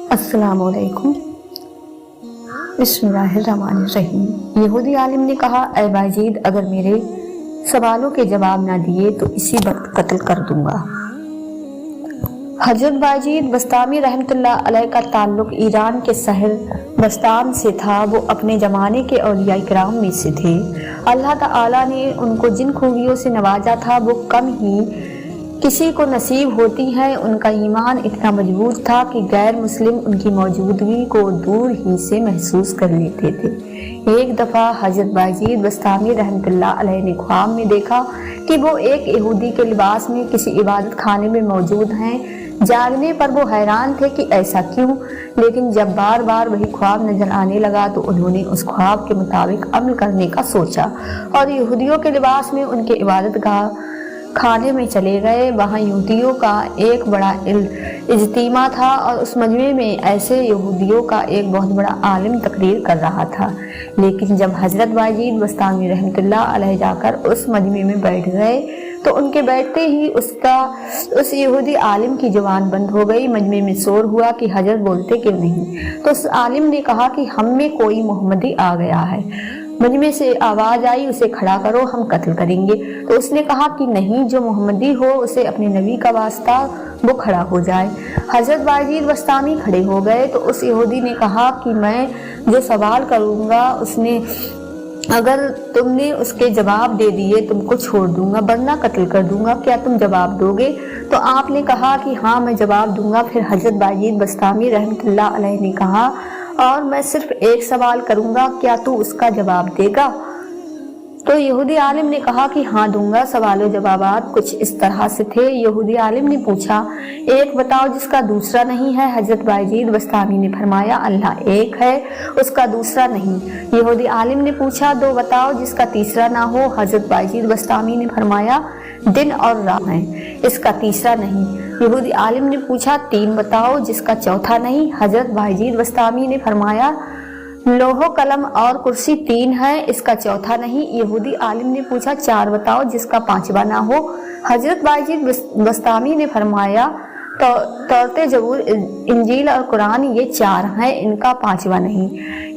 अस्सलाम वालेकुम। बिस्मिल्लाहिर्रहमानिर्रहीम। यहूदी आलिम ने कहा, ऐ बायजीद, अगर मेरे सवालों के जवाब ना दिए तो इसी वक्त कत्ल कर दूंगा। हजरत बायजीद बस्तामी रहमतुल्लाह अलैह का ताल्लुक ईरान के शहर बस्ताम से था। वो अपने ज़माने के औलिया इकराम में से थे। अल्लाह ताला ने उनको जिन खूबियों से नवाजा था वो कम ही किसी को नसीब होती हैं। उनका ईमान इतना मजबूत था कि गैर मुस्लिम उनकी मौजूदगी को दूर ही से महसूस कर लेते थे। एक दफ़ा हजरत बायजीद बस्तामी रहमतुल्लाह अलैह ने ख्वाब में देखा कि वो एक यहूदी के लिबास में किसी इबादत खाने में मौजूद हैं। जागने पर वो हैरान थे कि ऐसा क्यों, लेकिन जब बार बार वही ख्वाब नजर आने लगा तो उन्होंने उस ख्वाब के मुताबिक अमल करने का सोचा और यहूदियों के लिबास में उनके इबादत गाह खाने में चले गए। वहाँ यहूदियों का एक बड़ा इज्तिमा था और उस मजमे में ऐसे यहूदियों का एक बहुत बड़ा आलिम तकरीर कर रहा था। लेकिन जब हजरत बायजीद बस्तामी रहमतुल्लाह अलैह जाकर उस मजमे में बैठ गए तो उनके बैठते ही उस यहूदी आलिम की जुबान बंद हो गई। मजमे में शोर हुआ कि हजरत बोलते क्यों नहीं। तो उस आलिम ने कहा कि हम में कोई मोहम्मदी आ गया है। मजमे से आवाज आई, उसे खड़ा करो, हम कत्ल करेंगे। तो उसने कहा कि नहीं, जो मोहम्मदी हो उसे अपने नबी का वास्ता वो खड़ा हो जाए। हजरत बायजीद बस्तामी खड़े हो गए तो उस यहूदी ने कहा कि मैं जो सवाल करूंगा उसने अगर तुमने उसके जवाब दे दिए तुमको छोड़ दूंगा, वरना कत्ल कर दूंगा। क्या तुम जवाब दोगे? तो आपने कहा कि हाँ, मैं जवाब दूंगा। फिर हजरत बायजीद बस्तामी रहमतुल्लाह अलैह ने कहा, और मैं सिर्फ एक सवाल करूंगा, क्या तू उसका जवाब देगा? तो यहूदी आलिम ने कहा कि हाँ दूंगा। सवालों जवाबात कुछ इस तरह से थे। यहूदी आलिम ने पूछा, एक बताओ जिसका दूसरा नहीं है। हजरत बायजीद बस्तामी ने फरमाया, अल्लाह एक है, उसका दूसरा नहीं। यहूदी आलिम ने पूछा, दो बताओ जिसका तीसरा ना हो। हजरत बायजीद बस्तामी ने फरमाया, दिन और रात है, इसका तीसरा नहीं। यहूदी आलिम ने पूछा, तीन बताओ जिसका चौथा नहीं। हजरत बायजीद बस्तामी ने फरमाया, लोहो कलम और कुर्सी तीन है, इसका चौथा नहीं। यहूदी आलिम ने पूछा, चार बताओ जिसका पांचवा ना हो। हजरत बायजीद बस्तामी ने फरमाया, तौरात, जबूर, इंजील और कुरान ये चार हैं, इनका पांचवा नहीं।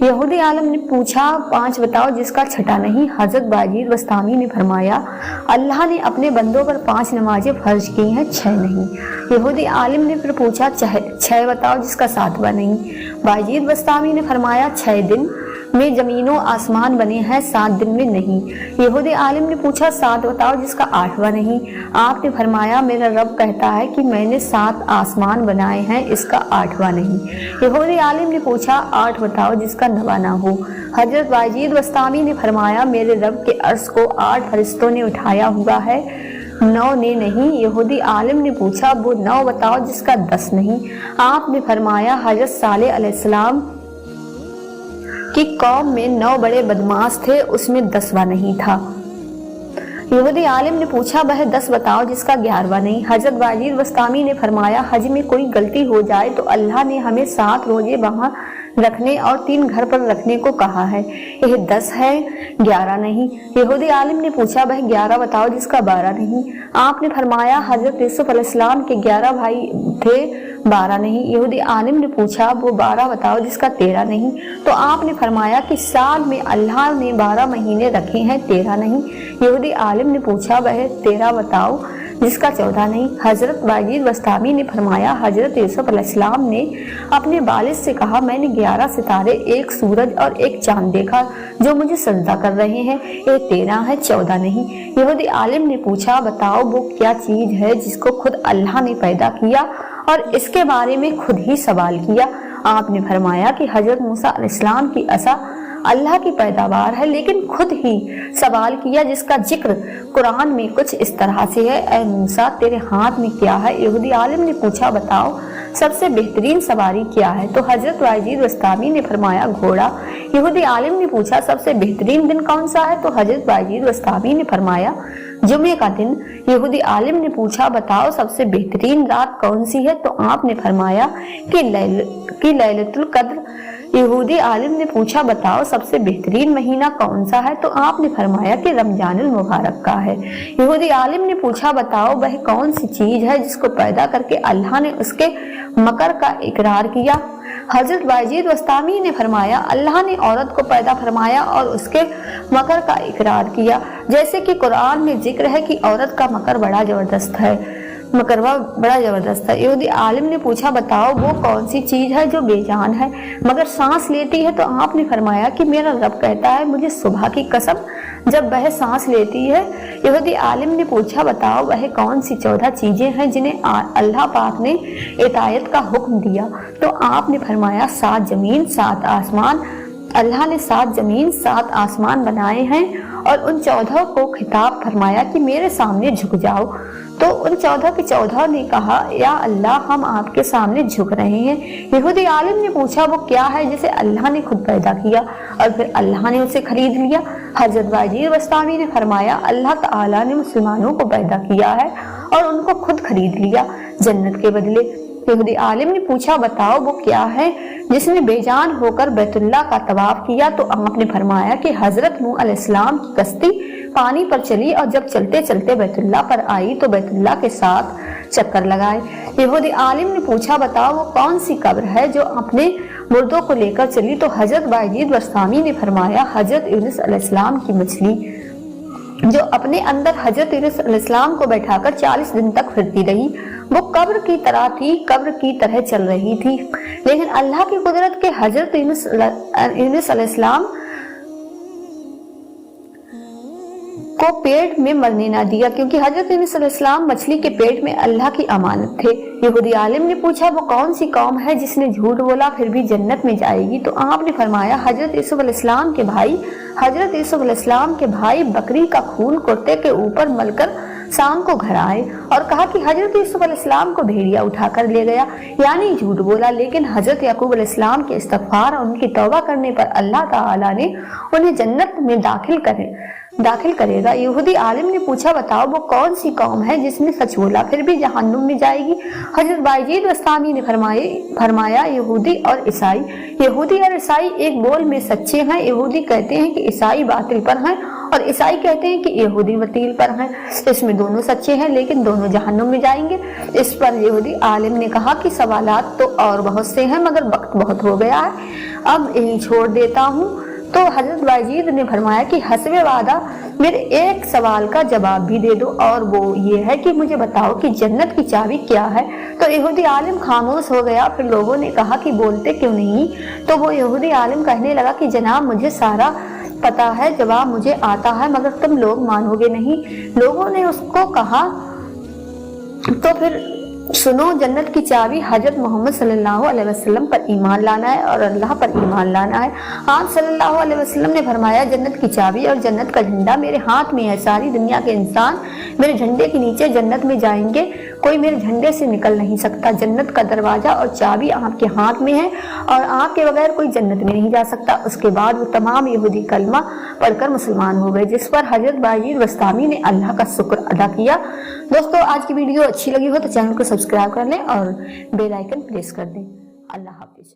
यहूदी आलिम ने पूछा, पांच बताओ जिसका छठा नहीं। हजरत बायजीद बस्तामी ने फरमाया, अल्लाह ने अपने बंदों पर 5 नमाजें फर्ज की हैं, 6 नहीं। यहूदी आलिम ने फिर पूछा, 6 बताओ जिसका 7वां नहीं। बायजीद बस्तामी ने फरमाया, 6 दिन में जमीनों आसमान बने हैं, 7 दिन में नहीं। यहूदी आलिम ने पूछा, 7 बताओ जिसका 8वां नहीं। आपने फरमाया, मेरा रब कहता है कि मैंने 7 आसमान बनाए हैं, इसका 8वां नहीं। यहूदी आलिम ने पूछा, 8 बताओ जिसका 9वां ना हो। हजरत बायजीद बस्तामी ने फरमाया, मेरे रब के अर्श को 8 फरिश्तों ने उठाया हुआ है, 9 ने नहीं। यहूदी आलिम ने पूछा, वो 9 बताओ जिसका 10 नहीं। आपने फरमाया, हजरत सालेह अलैहिस्सलाम की कौम में 9 बड़े बदमाश थे, उसमें 10वां नहीं था। यहूदी आलिम ने पूछा, वह 10 बताओ जिसका 11वां नहीं। हजरत बायजीद बस्तामी ने फरमाया, हज में कोई गलती हो जाए तो अल्लाह ने हमें 7 रोजे वहां रखने और 3 घर पर रखने को कहा है, यह 10 है, 11 नहीं। यहूदी आलिम ने पूछा, वह 11 बताओ जिसका 12 नहीं। आपने फरमाया, हजरत यूसुफ अलैहिस्सलाम के 11 भाई थे, 12 नहीं। यहूदी आलिम ने पूछा, वो 12 बताओ जिसका 13 नहीं। तो आपने फरमाया कि साल में अल्लाह ने 12 महीने रखे हैं, 13 नहीं। यहूदी आलिम ने पूछा, वह 13 बताओ जिसका 14 नहीं। हजरत बायजीद बस्तामी ने फरमाया, हजरत यूसुफ अलैहिस्सलाम ने अपने वालिद से कहा, मैंने 11 सितारे, 1 सूरज और 1 चांद देखा जो मुझे सजदा कर रहे हैं, ये 13 है, 14 नहीं। यहूदी आलिम ने पूछा, बताओ वो क्या चीज है जिसको खुद अल्लाह ने पैदा किया और इसके बारे में खुद ही सवाल किया। आपने फरमाया कि हजरत मूसा अलैहिस्सलाम की असा अल्लाह की पैदावार है, लेकिन खुद ही सवाल किया जिसका जिक्र कुरान में कुछ इस तरह से है, ऐ मूसा तेरे हाथ में क्या है। यहूदी आलिम ने पूछा, बताओ सबसे बेहतरीन सवारी क्या है। तो हजरत बायजीद बस्तामी ने फरमाया, घोड़ा। यहूदी आलिम ने पूछा, सबसे बेहतरीन दिन कौन सा है। तो हजरत बायजीद बस्तामी ने फरमाया, जुमे का दिन। यहूदी आलिम ने पूछा, बताओ सबसे बेहतरीन रात कौन सी है। तो आपने फरमाया कि लैलतुल कद्र। यहूदी आलिम ने पूछा, बताओ सबसे बेहतरीन महीना कौन सा है। तो आपने फरमाया कि रमजानुल मुबारक का है। यहूदी आलिम ने पूछा, बताओ वह कौन सी चीज है जिसको पैदा करके अल्लाह ने उसके मकर का इकरार किया। हजरत बायजीद वस्तामी ने फरमाया, अल्लाह ने औरत को पैदा फरमाया और उसके मकर का इकरार किया, जैसे कि कुरान में जिक्र है कि औरत का मकर बड़ा जबरदस्त है। यहूदी आलिम ने पूछा, बताओ वो कौन सी चीज है जो बेजान है मगर सांस लेती है? तो आपने फरमाया कि मेरा रब कहता है मुझे सुबह की कसम, जब वह सांस लेती है। यहूदी आलिम ने पूछा, बताओ वह कौन सी 14 चीजें हैं जिन्हें अल्लाह पाक ने इतायत का हुक्म दिया? तो आपने फरमाया 7 जमीन 7 आसमान। अल्लाह ने 7 जमीन 7 आसमान बनाए हैं और उन 14 को खिताब फरमाया कि मेरे सामने झुक जाओ। तो उन 14 के 14 ने कहा, या अल्लाह हम आपके सामने झुक रहे हैं। यहूदी आलिम ने पूछा, वो क्या है जिसे अल्लाह ने खुद पैदा किया और फिर अल्लाह ने उसे खरीद लिया? हजरत बायजीद वस्तामी ने फरमाया, अल्लाह ताला ने मुसलमानों को पैदा किया है और उनको खुद खरीद लिया जन्नत के बदले। यहूदी आलिम ने पूछा, बताओ वो क्या है जिसने बेजान होकर बैतुल्लाह का तवाफ किया? तो आपने फरमाया कि हजरत नूह अलैहिस्सलाम की कश्ती पानी पर चली और जब चलते चलते बैतुल्लाह पर आई तो बैतुल्लाह के साथ चक्कर लगाए। यहूदी आलिम ने पूछा, बताओ वो कौन सी कब्र है जो अपने मुर्दों को लेकर चली? तो हजरत बायजीद वस्तामी ने फरमाया, हजरत यूनुस अलैहिस्सलाम की मछली जो अपने अंदर हजरत यूनुस अलैहिस्सलाम को बैठाकर 40 दिन तक फिरती रही। वो कब्र की तरह थी, कब्र की तरह चल रही थी, लेकिन अल्लाह की कुदरत के हजरत यूनुस अलैहिस्सलाम को पेट में मरने ना दिया, क्योंकि हजरत यूनुस अलैहिस्सलाम मछली के पेट में अल्लाह की अमानत थे। यहूदी आलिम ने पूछा, वो कौन सी कौम है जिसने झूठ बोला फिर भी जन्नत में जाएगी? तो आपने फरमाया, हजरत यूसुफ अलैहिस्सलाम के भाई। हजरत यूसुफ अलैहिस्सलाम के भाई बकरी का खून कुर्ते के ऊपर मलकर शाम को घर आए और कहा कि हजरत यूसुफ अलैहिस्सलाम को भेड़िया उठाकर ले गया, यानी झूठ बोला। लेकिन हजरत याकूब अलैहिस्सलाम के इस्तगफार और उनकी तौबा करने पर अल्लाह ताला ने उन्हें जन्नत में दाखिल करेगा। यहूदी आलिम ने पूछा, बताओ वो कौन सी कौम है जिसने सच बोला फिर भी जहन्नुम में जाएगी? हजरत बायजीद वस्तामी ने फरमाया, यहूदी और ईसाई। यहूदी और ईसाई एक बोल में सच्चे हैं। यहूदी कहते हैं कि ईसाई बातिल पर हैं और ईसाई कहते हैं कि यहूदी बातिल पर हैं। इसमें दोनों सच्चे हैं लेकिन दोनों जहन्नुम में जाएंगे। इस पर यहूदी आलिम ने कहा कि सवालात तो और बहुत से हैं मगर वक्त बहुत हो गया है, अब यही छोड़ देता हूँ। तो हजरत बायजीद ने फरमाया कि हस्बे वादा मेरे एक सवाल का जवाब भी दे दो, और वो ये है कि मुझे बताओ कि जन्नत की चाबी क्या है? तो यहूदी आलिम खामोश हो गया। फिर लोगों ने कहा कि बोलते क्यों नहीं? तो वो यहूदी आलिम कहने लगा कि जनाब मुझे सारा पता है, जवाब मुझे आता है, मगर तुम लोग मानोगे नहीं। लोगों ने उसको कहा, तो फिर सुनो, जन्नत की चाबी हजरत मोहम्मद सल्लल्लाहु अलैहि वसल्लम पर ईमान लाना है और अल्लाह पर ईमान लाना है। आप सल्लल्लाहु अलैहि वसल्लम ने फरमाया, जन्नत की चाबी और जन्नत का झंडा मेरे हाथ में है। सारी दुनिया के इंसान मेरे झंडे के नीचे जन्नत में जाएंगे, कोई मेरे झंडे से निकल नहीं सकता। जन्नत का दरवाजा और चाबी आपके हाथ में है और आपके बगैर कोई जन्नत में नहीं जा सकता। उसके बाद वो तमाम यहूदी कलमा पढ़कर मुसलमान हो गए, जिस पर हजरत बायजीद वस्तामी ने अल्लाह का शुक्र अदा किया। दोस्तों, आज की वीडियो अच्छी लगी हो तो चैनल को सब्सक्राइब कर लें और बेल आइकन प्रेस कर दें। अल्लाह हाफिज।